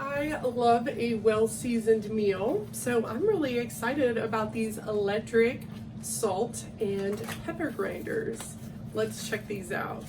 I love a well-seasoned meal, so I'm really excited about these electric salt and pepper grinders. Let's check these out.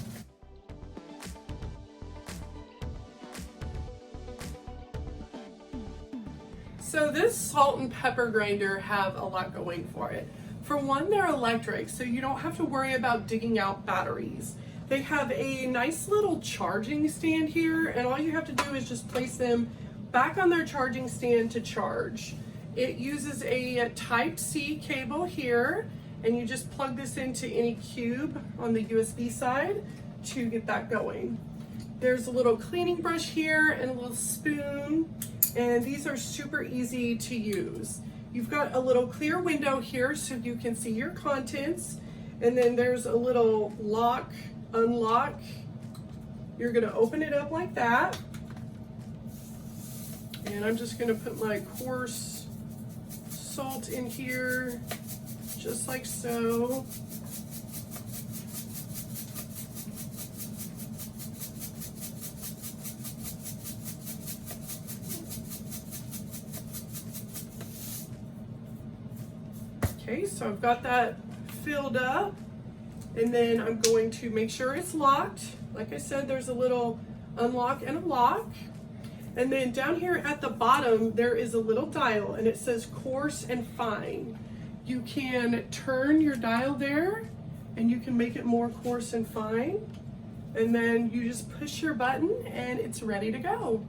So this salt and pepper grinder have a lot going for it. For one, they're electric, so you don't have to worry about digging out batteries. They have a nice little charging stand here, and all you have to do is just place them back on their charging stand to charge. It uses a Type-C cable here, and you just plug this into any cube on the USB side to get that going. There's a little cleaning brush here and a little spoon, and these are super easy to use. You've got a little clear window here so you can see your contents, and then there's a little lock, unlock. You're gonna open it up like that, and I'm just gonna put my coarse salt in here, just like so. Okay, so I've got that filled up, and then I'm going to make sure it's locked. Like I said, there's a little unlock and a lock. And then down here at the bottom, there is a little dial, and it says coarse and fine. You can turn your dial there, and you can make it more coarse and fine. And then you just push your button, and it's ready to go.